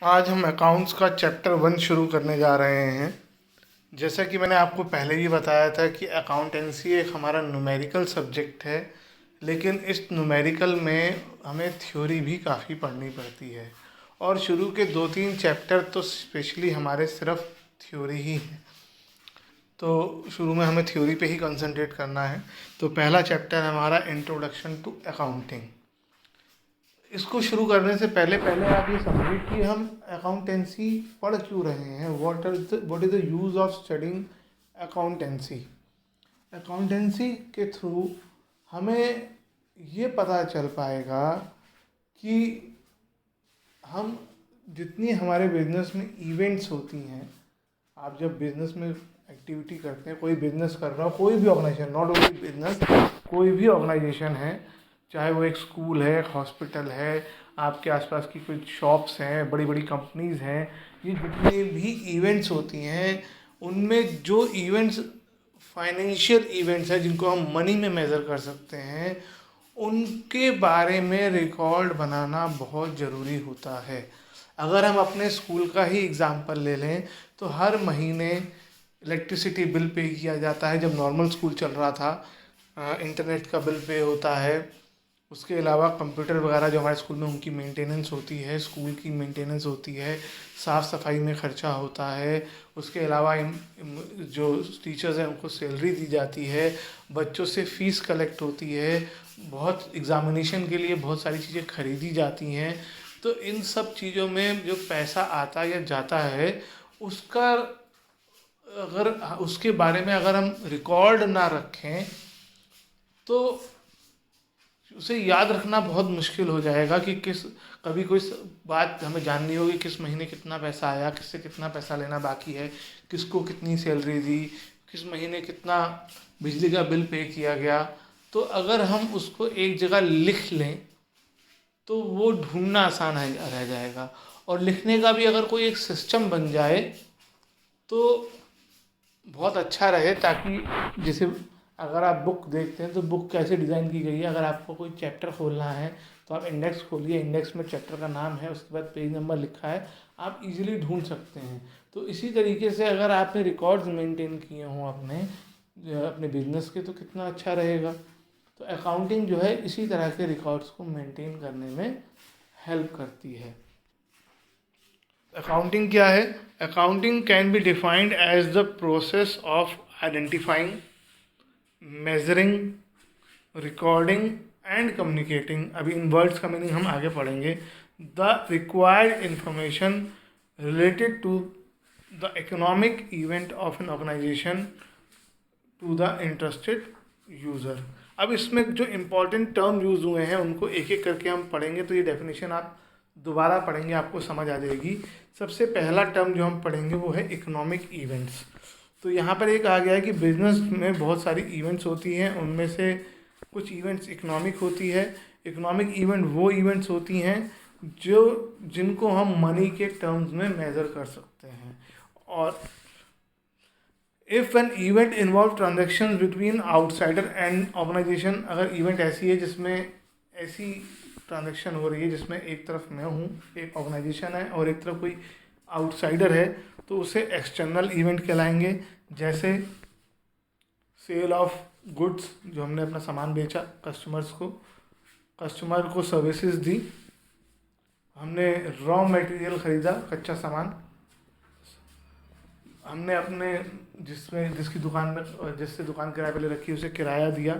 आज हम अकाउंट्स का चैप्टर 1 शुरू करने जा रहे हैं। जैसा कि मैंने आपको पहले भी बताया था कि अकाउंटेंसी एक हमारा न्यूमेरिकल सब्जेक्ट है, लेकिन इस न्यूमेरिकल में हमें थ्योरी भी काफ़ी पढ़नी पड़ती है। और शुरू के 2-3 चैप्टर तो स्पेशली हमारे सिर्फ थ्योरी ही हैं। तो शुरू में हमें थ्योरी पे ही कंसंट्रेट करना है। तो पहला चैप्टर है हमारा इंट्रोडक्शन टू अकाउंटिंग। इसको शुरू करने से पहले पहले आप ये समझिए कि हम अकाउंटेंसी पढ़ क्यों रहे हैं। What is the use of studying accountancy. Accountancy के थ्रू हमें ये पता चल पाएगा कि हम जितनी हमारे बिजनेस में इवेंट्स होती हैं, आप जब बिजनेस में एक्टिविटी करते हैं, कोई बिजनेस कर रहा हो, कोई भी ऑर्गेनाइजेशन, नॉट ओनली बिजनेस, कोई भी ऑर्गेनाइजेशन है, चाहे वो एक स्कूल है, एक हॉस्पिटल है, आपके आसपास की कुछ शॉप्स हैं, बड़ी बड़ी कंपनीज हैं, ये जितने भी इवेंट्स होती हैं, उनमें जो इवेंट्स फाइनेंशियल इवेंट्स हैं जिनको हम मनी में मेज़र कर सकते हैं, उनके बारे में रिकॉर्ड बनाना बहुत ज़रूरी होता है। अगर हम अपने स्कूल का ही एग्ज़ाम्पल ले लें तो हर महीने इलेक्ट्रिसिटी बिल पे किया जाता है। जब नॉर्मल स्कूल चल रहा था, इंटरनेट का बिल पे होता है। उसके अलावा कंप्यूटर वगैरह जो हमारे स्कूल में उनकी मेंटेनेंस होती है, स्कूल की मेंटेनेंस होती है, साफ़ सफाई में खर्चा होता है। उसके अलावा जो टीचर्स हैं उनको सैलरी दी जाती है, बच्चों से फ़ीस कलेक्ट होती है, बहुत एग्ज़ामिनेशन के लिए बहुत सारी चीज़ें खरीदी जाती हैं। तो इन सब चीज़ों में जो पैसा आता या जाता है, उसका अगर उसके बारे में अगर हम रिकॉर्ड ना रखें तो उसे याद रखना बहुत मुश्किल हो जाएगा कि किस कभी कोई बात हमें जाननी होगी, किस महीने कितना पैसा आया, किससे कितना पैसा लेना बाकी है, किसको कितनी सैलरी दी, किस महीने कितना बिजली का बिल पे किया गया। तो अगर हम उसको एक जगह लिख लें तो वो ढूंढना आसान रह जाएगा। और लिखने का भी अगर कोई एक सिस्टम बन जाए तो बहुत अच्छा रहे, ताकि जैसे अगर आप बुक देखते हैं तो बुक कैसे डिज़ाइन की गई है। अगर आपको कोई चैप्टर खोलना है तो आप इंडेक्स खोलिए, इंडेक्स में चैप्टर का नाम है, उसके बाद पेज नंबर लिखा है, आप इजीली ढूंढ सकते हैं। तो इसी तरीके से अगर आपने रिकॉर्ड्स मेंटेन किए हों अपने अपने बिजनेस के, तो कितना अच्छा रहेगा। तो अकाउंटिंग जो है इसी तरह के रिकॉर्ड्स को मेंटेन करने में हेल्प करती है। अकाउंटिंग क्या है? Accounting can be defined as the process of identifying, measuring, recording and communicating. अभी इन वर्ड्स का मीनिंग हम आगे पढ़ेंगे। The required information related to the economic event of an organization to the interested user. अब इसमें जो इम्पोर्टेंट टर्म यूज़ हुए हैं उनको एक एक करके हम पढ़ेंगे, तो ये डेफिनेशन आप दोबारा पढ़ेंगे आपको समझ आ जाएगी। सबसे पहला टर्म जो हम पढ़ेंगे वो है इकोनॉमिक इवेंट्स। तो यहाँ पर एक आ गया है कि बिजनेस में बहुत सारी इवेंट्स होती हैं, उनमें से कुछ इवेंट्स इकोनॉमिक होती है। इकोनॉमिक इवेंट वो इवेंट्स होती हैं जो जिनको हम मनी के टर्म्स में मेज़र कर सकते हैं। और if an event involve transaction between outsider and organization, अगर इवेंट ऐसी है जिसमें ऐसी ट्रांजेक्शन हो रही है जिसमें एक तरफ मैं हूँ, एक ऑर्गेनाइजेशन है, और एक तरफ कोई आउटसाइडर है, तो उसे एक्सटर्नल इवेंट कहलाएंगे। जैसे सेल ऑफ गुड्स, जो हमने अपना सामान बेचा कस्टमर को सर्विसेज दी, हमने रॉ मटेरियल ख़रीदा, कच्चा सामान, हमने अपने जिसकी दुकान में जिससे दुकान किराए पे ले रखी है उसे किराया दिया।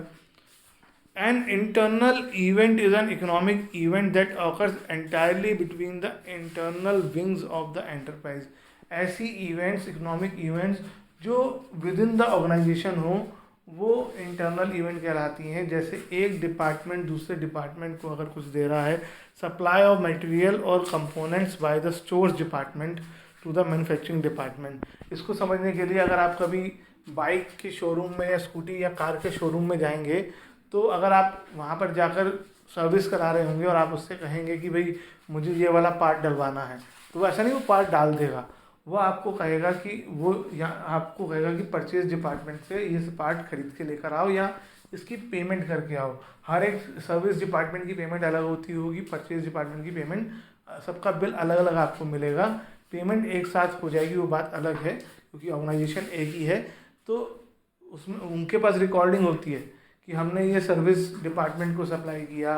An internal event is an economic event that occurs entirely between the internal wings of the enterprise. ऐसी इवेंट्स, इकोनॉमिक इवेंट्स जो विद इन द ऑर्गेनाइजेशन हो, वो इंटरनल इवेंट कहलाती हैं। जैसे एक डिपार्टमेंट दूसरे डिपार्टमेंट को अगर कुछ दे रहा है, सप्लाई ऑफ मटेरियल और components by the stores department to the manufacturing department. इसको समझने के लिए अगर आप कभी बाइक के शोरूम में या स्कूटी या कार के शोरूम में जाएंगे, तो अगर आप वहाँ पर जाकर सर्विस करा रहे होंगे और आप उससे कहेंगे कि भाई मुझे ये वाला पार्ट डलवाना है, तो ऐसा नहीं वो पार्ट डाल देगा। वो आपको कहेगा कि आपको कहेगा कि परचेज डिपार्टमेंट से ये पार्ट खरीद के लेकर आओ या इसकी पेमेंट करके आओ। हर एक सर्विस डिपार्टमेंट की पेमेंट अलग होती होगी, परचेज डिपार्टमेंट की पेमेंट सबका बिल अलग अलग आपको मिलेगा। पेमेंट एक साथ हो जाएगी, वो बात अलग है, क्योंकि ऑर्गेनाइजेशन एक ही है। तो उसमें उनके पास रिकॉर्डिंग होती है कि हमने ये सर्विस डिपार्टमेंट को सप्लाई किया,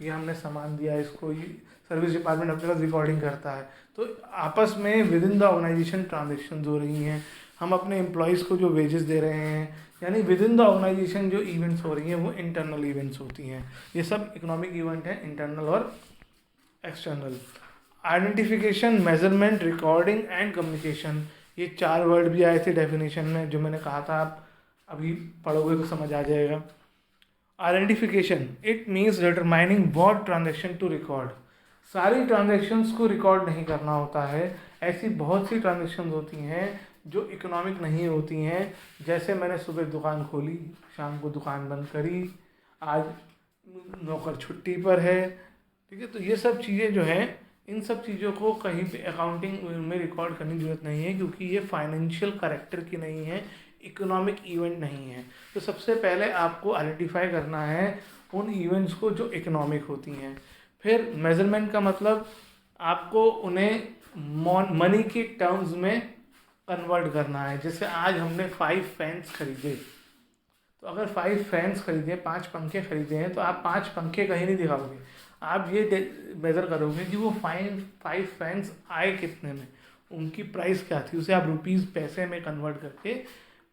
ये हमने सामान दिया इसको, ये सर्विस डिपार्टमेंट अपने पास रिकॉर्डिंग करता है। तो आपस में within the organization transaction हो रही हैं, हम अपने एम्प्लॉयज़ को जो वेजेस दे रहे हैं, यानी विद इन द ऑर्गेनाइजेशन जो इवेंट्स हो रही हैं वो इंटरनल इवेंट्स होती हैं। ये सब इकोनॉमिक इवेंट हैं, इंटरनल और external. Identification, measurement, recording and communication, ये 4 वर्ड भी आए थे डेफिनेशन में, जो मैंने कहा था आप अभी पढ़ोगे तो समझ आ जाएगा। Identification, it means determining what transaction to record. सारी ट्रांजेक्शन्स को रिकॉर्ड नहीं करना होता है, ऐसी बहुत सी ट्रांजेक्शन्स होती हैं जो इकोनॉमिक नहीं होती हैं। जैसे मैंने सुबह दुकान खोली, शाम को दुकान बंद करी, आज नौकर छुट्टी पर है, ठीक है। तो ये सब चीज़ें जो हैं, इन सब चीज़ों को कहीं पे अकाउंटिंग में रिकॉर्ड करने की ज़रूरत नहीं है, क्योंकि ये फाइनेंशियल कैरेक्टर की नहीं है, इकोनॉमिक इवेंट नहीं है। तो सबसे पहले आपको आइडेंटिफाई करना है उन इवेंट्स को जो इकोनॉमिक होती हैं। फिर मेजरमेंट का मतलब आपको उन्हें मनी के टर्म्स में कन्वर्ट करना है। जैसे आज हमने 5 फैंस खरीदे, तो अगर 5 फैंस खरीदे, 5 पंखे खरीदे हैं, तो आप 5 पंखे कहीं नहीं दिखाओगे, आप ये मेज़र करोगे कि वो 5 फैंस आए कितने में, उनकी प्राइस क्या थी, उसे आप रुपीज़ पैसे में कन्वर्ट करके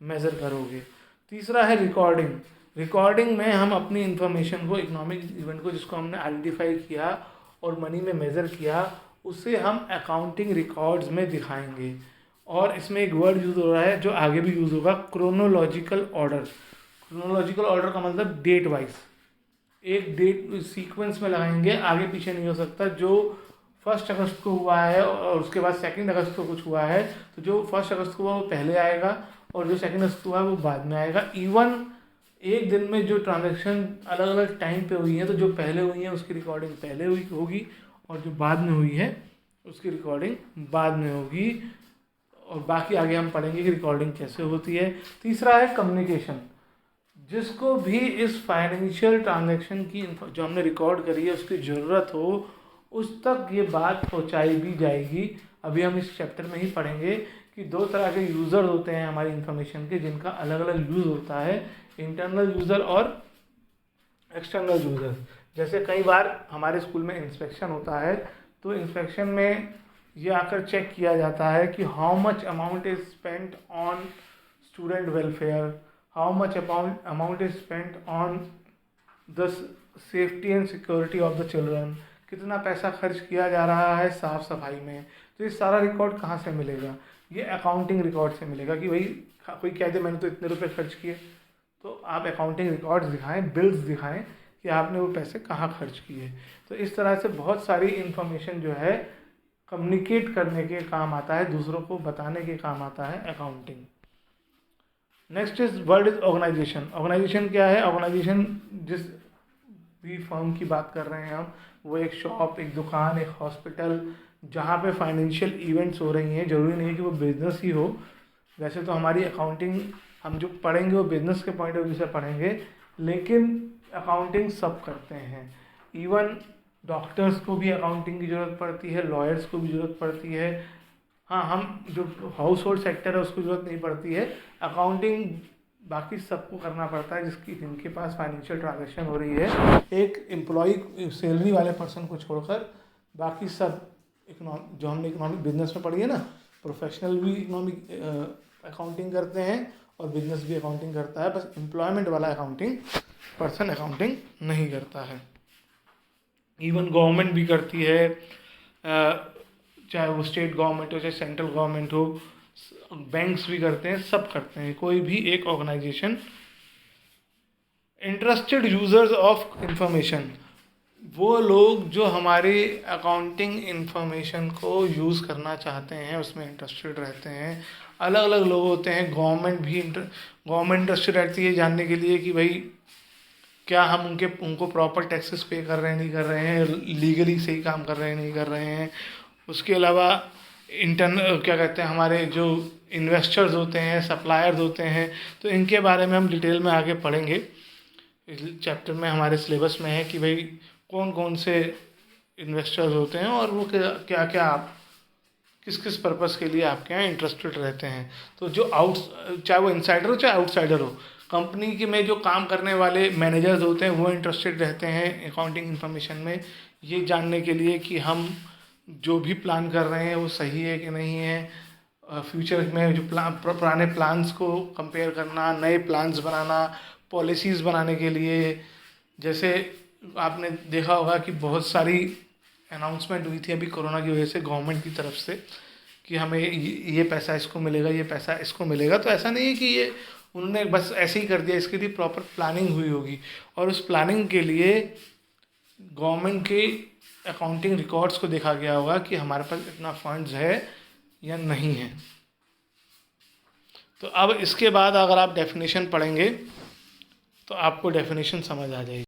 मेज़र करोगे। तीसरा है रिकॉर्डिंग। रिकॉर्डिंग में हम अपनी इंफॉर्मेशन को, इकोनॉमिक इवेंट को जिसको हमने आइडेंटिफाई किया और मनी में मेज़र किया, उसे हम अकाउंटिंग रिकॉर्ड्स में दिखाएंगे। और इसमें एक वर्ड यूज़ हो रहा है जो आगे भी यूज़ होगा, क्रोनोलॉजिकल ऑर्डर। क्रोनोलॉजिकल ऑर्डर का मतलब डेट वाइज, एक डेट सीक्वेंस में लगाएंगे, आगे पीछे नहीं हो सकता। जो 1 अगस्त को हुआ है और उसके बाद 2 अगस्त को कुछ हुआ है, तो जो 1 अगस्त को हुआ वो पहले आएगा और जो 2 अगस्त को हुआ है वो बाद में आएगा। इवन एक दिन में जो ट्रांजैक्शन अलग अलग टाइम पे हुई है, तो जो पहले हुई है उसकी रिकॉर्डिंग पहले हुई होगी और जो बाद में हुई है उसकी रिकॉर्डिंग बाद में होगी। और बाकी आगे हम पढ़ेंगे कि रिकॉर्डिंग कैसे होती है। तीसरा है कम्युनिकेशन। जिसको भी इस फाइनेंशियल ट्रांजैक्शन की जो हमने रिकॉर्ड करी है उसकी ज़रूरत हो, उस तक ये बात पहुंचाई भी जाएगी। अभी हम इस चैप्टर में ही पढ़ेंगे कि 2 तरह के यूज़र होते हैं हमारी इन्फॉर्मेशन के, जिनका अलग अलग यूज़ होता है, इंटरनल यूज़र और एक्सटर्नल यूज़र। जैसे कई बार हमारे स्कूल में इंस्पेक्शन होता है, तो इंस्पेक्शन में ये आकर चेक किया जाता है कि how much amount is spent on student welfare, how much amount is spent on the safety and security of the children, कितना पैसा खर्च किया जा रहा है साफ़ सफाई में। तो ये सारा रिकॉर्ड कहाँ से मिलेगा? ये अकाउंटिंग रिकॉर्ड से मिलेगा कि भाई कोई कह दे मैंने तो इतने रुपए खर्च किए, तो आप अकाउंटिंग रिकॉर्ड्स दिखाएं, बिल्स दिखाएं कि आपने वो पैसे कहाँ खर्च किए। तो इस तरह से बहुत सारी इन्फॉर्मेशन जो है कम्युनिकेट करने के काम आता है, दूसरों को बताने के काम आता है accounting. Next is word is organization. Organization क्या है? ऑर्गेनाइजेशन जिस भी फर्म की बात कर रहे हैं हम, वो एक शॉप, एक दुकान, एक हॉस्पिटल, जहाँ पे फाइनेंशियल इवेंट्स हो रही हैं। ज़रूरी नहीं है कि वो बिजनेस ही हो, वैसे तो हमारी अकाउंटिंग हम जो पढ़ेंगे वो बिजनेस के पॉइंट ऑफ व्यू से पढ़ेंगे, लेकिन अकाउंटिंग सब करते हैं। इवन डॉक्टर्स को भी अकाउंटिंग की ज़रूरत पड़ती है, लॉयर्स को भी ज़रूरत पड़ती है। हाँ, हम जो हाउस होल्ड सेक्टर है उसको ज़रूरत नहीं पड़ती है। अकाउंटिंग बाकी सबको करना पड़ता है जिनके पास फाइनेंशियल ट्रांजैक्शन हो रही है। एक एम्प्लॉय सैलरी वाले पर्सन को छोड़कर बाकी सब जो हमने इकोनॉमिक बिजनेस में पढ़ी है ना, प्रोफेशनल भी इकोनॉमिक अकाउंटिंग करते हैं और बिजनेस भी अकाउंटिंग करता है। बस एम्प्लॉयमेंट वाला अकाउंटिंग पर्सन अकाउंटिंग नहीं करता है। इवन गवर्नमेंट भी करती है, चाहे वो स्टेट गवर्नमेंट हो चाहे सेंट्रल गवर्नमेंट हो, बैंक्स भी करते हैं, सब करते हैं, कोई भी एक organization. Interested users of information, वो लोग जो हमारे अकाउंटिंग इंफॉर्मेशन को यूज़ करना चाहते हैं, उसमें इंटरेस्टेड रहते हैं। अलग अलग लोग होते हैं। गवर्नमेंट इंटरेस्टेड रहती है जानने के लिए कि भाई क्या हम उनको प्रॉपर टैक्सेस पे कर रहे हैं नहीं कर रहे हैं, लीगली सही काम कर रहे हैं नहीं कर रहे हैं। उसके अलावा क्या कहते हैं, हमारे जो इन्वेस्टर्स होते हैं, सप्लायर्स होते हैं, तो इनके बारे में हम डिटेल में आगे पढ़ेंगे। इस चैप्टर में हमारे सिलेबस में है कि भाई कौन कौन से इन्वेस्टर्स होते हैं और वो क्या क्या किस किस पर्पस के लिए आपके यहाँ इंटरेस्टेड रहते हैं। तो जो चाहे वो इनसाइडर हो चाहे आउटसाइडर हो, कंपनी के में जो काम करने वाले मैनेजर्स होते हैं वो इंटरेस्टेड रहते हैं अकाउंटिंग इन्फॉर्मेशन में, ये जानने के लिए कि हम जो भी प्लान कर रहे हैं वो सही है कि नहीं है। फ्यूचर में जो पुराने प्लान्स को कंपेयर करना, नए प्लान्स बनाना, पॉलिसीज़ बनाने के लिए। जैसे आपने देखा होगा कि बहुत सारी अनाउंसमेंट हुई थी अभी कोरोना की वजह से गवर्नमेंट की तरफ से कि हमें ये पैसा इसको मिलेगा, ये पैसा इसको मिलेगा। तो ऐसा नहीं है कि ये उन्होंने बस ऐसे ही कर दिया, इसके लिए प्रॉपर प्लानिंग हुई होगी और उस प्लानिंग के लिए गवर्नमेंट के अकाउंटिंग रिकॉर्ड्स को देखा गया होगा कि हमारे पास इतना फंड्स है या नहीं है। तो अब इसके बाद अगर आप डेफिनेशन पढ़ेंगे तो आपको डेफिनेशन समझ आ जाएगी।